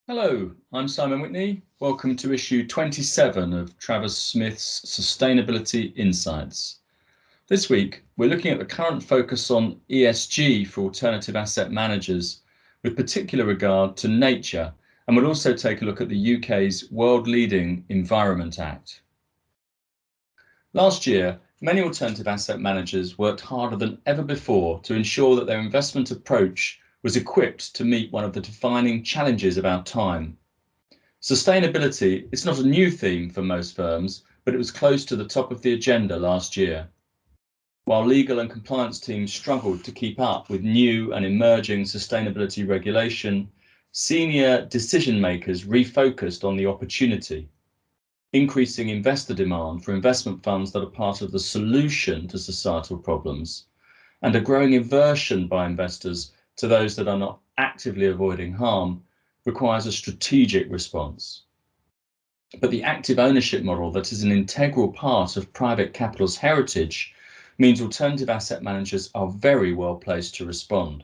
Hello, I'm Simon Whitney. Welcome to issue 27 of Travers Smith's Sustainability Insights. This week, we're looking at the current focus on ESG for alternative asset managers, with particular regard to nature, and we'll also take a look at the UK's world-leading Environment Act. Last year, many alternative asset managers worked harder than ever before to ensure that their investment approach was equipped to meet one of the defining challenges of our time. Sustainability is not a new theme for most firms, but it was close to the top of the agenda last year. While legal and compliance teams struggled to keep up with new and emerging sustainability regulation, senior decision makers refocused on the opportunity, increasing investor demand for investment funds that are part of the solution to societal problems, and a growing aversion by investors to those that are not actively avoiding harm requires a strategic response. But the active ownership model that is an integral part of private capital's heritage means alternative asset managers are very well placed to respond.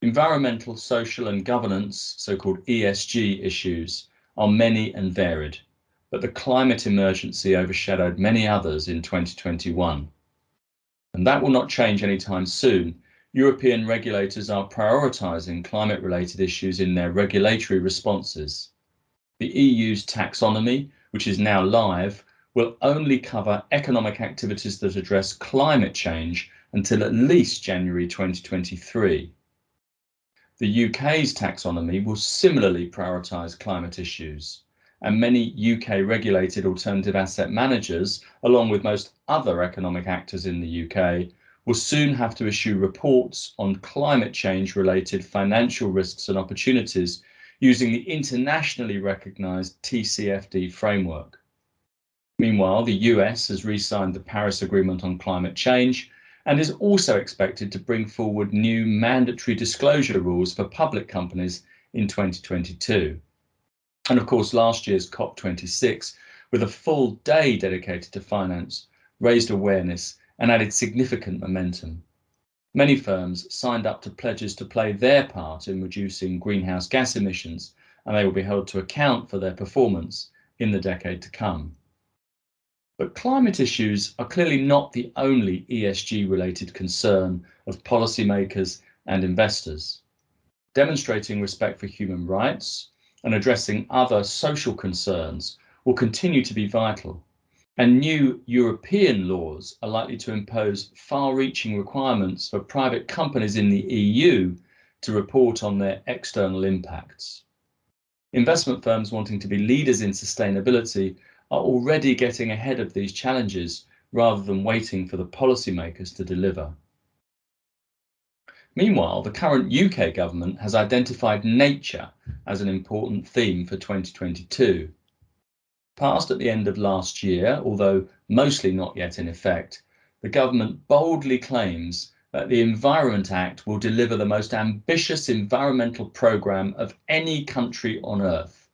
Environmental, social and governance, so-called ESG issues, are many and varied, but the climate emergency overshadowed many others in 2021. And that will not change anytime soon. European regulators are prioritising climate-related issues in their regulatory responses. The EU's taxonomy, which is now live, will only cover economic activities that address climate change until at least January 2023. The UK's taxonomy will similarly prioritise climate issues, and many UK regulated alternative asset managers, along with most other economic actors in the UK, will soon have to issue reports on climate change related financial risks and opportunities using the internationally recognised TCFD framework. Meanwhile, the US has re-signed the Paris Agreement on climate change and is also expected to bring forward new mandatory disclosure rules for public companies in 2022. And of course, last year's COP26, with a full day dedicated to finance, raised awareness and added significant momentum. Many firms signed up to pledges to play their part in reducing greenhouse gas emissions, and they will be held to account for their performance in the decade to come. But climate issues are clearly not the only ESG-related concern of policymakers and investors. Demonstrating respect for human rights and addressing other social concerns will continue to be vital, and new European laws are likely to impose far-reaching requirements for private companies in the EU to report on their external impacts. Investment firms wanting to be leaders in sustainability are already getting ahead of these challenges rather than waiting for the policymakers to deliver. Meanwhile, the current UK government has identified nature as an important theme for 2022. Passed at the end of last year, although mostly not yet in effect, the government boldly claims that the Environment Act will deliver the most ambitious environmental programme of any country on earth.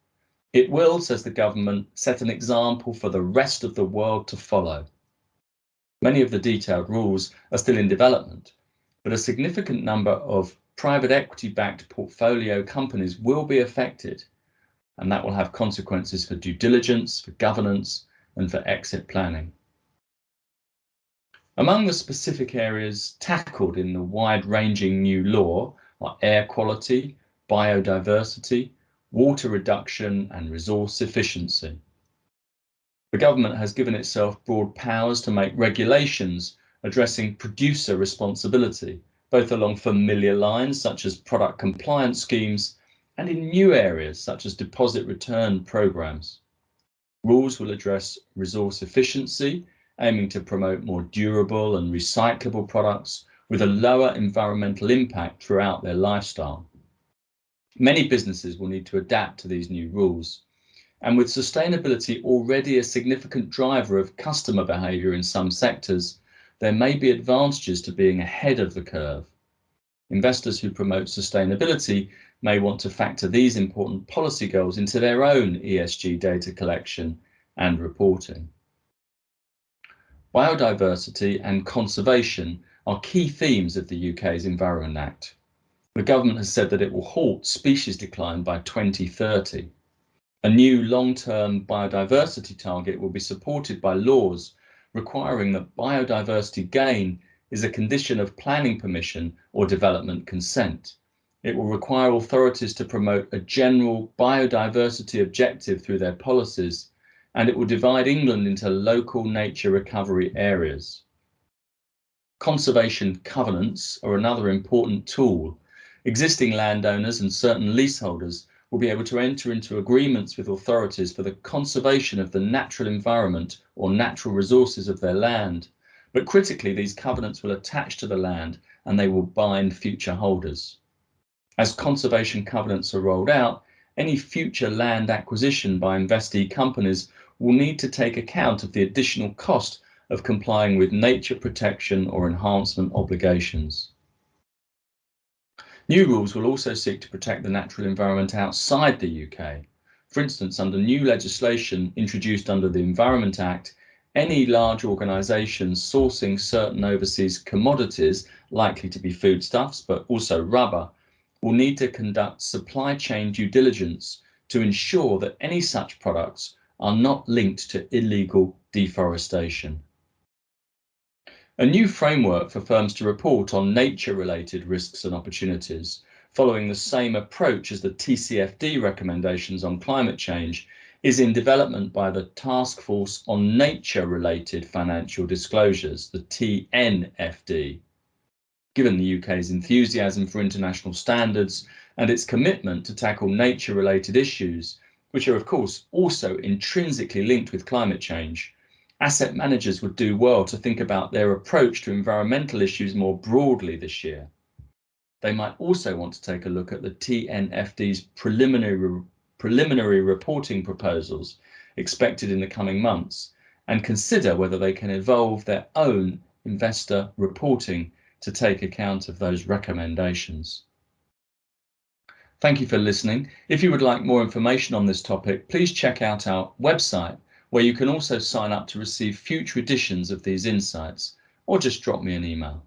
It will, says the government, set an example for the rest of the world to follow. Many of the detailed rules are still in development, but a significant number of private equity-backed portfolio companies will be affected, and that will have consequences for due diligence, for governance, and for exit planning. Among the specific areas tackled in the wide-ranging new law are air quality, biodiversity, water reduction, and resource efficiency. The government has given itself broad powers to make regulations addressing producer responsibility, both along familiar lines such as product compliance schemes and in new areas such as deposit return programs. Rules will address resource efficiency, aiming to promote more durable and recyclable products with a lower environmental impact throughout their lifestyle. Many businesses will need to adapt to these new rules. And with sustainability already a significant driver of customer behaviour in some sectors, there may be advantages to being ahead of the curve. Investors who promote sustainability may want to factor these important policy goals into their own ESG data collection and reporting. Biodiversity and conservation are key themes of the UK's Environment Act. The government has said that it will halt species decline by 2030. A new long-term biodiversity target will be supported by laws requiring that biodiversity gain is a condition of planning permission or development consent. It will require authorities to promote a general biodiversity objective through their policies, and it will divide England into local nature recovery areas. Conservation covenants are another important tool. Existing landowners and certain leaseholders will be able to enter into agreements with authorities for the conservation of the natural environment or natural resources of their land. But critically, these covenants will attach to the land and they will bind future holders. As conservation covenants are rolled out, any future land acquisition by investee companies will need to take account of the additional cost of complying with nature protection or enhancement obligations. New rules will also seek to protect the natural environment outside the UK. For instance, under new legislation introduced under the Environment Act, any large organisations sourcing certain overseas commodities, likely to be foodstuffs, but also rubber, will need to conduct supply chain due diligence to ensure that any such products are not linked to illegal deforestation. A new framework for firms to report on nature-related risks and opportunities, following the same approach as the TCFD recommendations on climate change, is in development by the Task Force on Nature-Related Financial Disclosures, the TNFD. Given the UK's enthusiasm for international standards and its commitment to tackle nature-related issues, which are of course also intrinsically linked with climate change, asset managers would do well to think about their approach to environmental issues more broadly this year. They might also want to take a look at the TNFD's preliminary reporting proposals expected in the coming months and consider whether they can evolve their own investor reporting to take account of those recommendations. Thank you for listening. If you would like more information on this topic, please check out our website, where you can also sign up to receive future editions of these insights, or just drop me an email.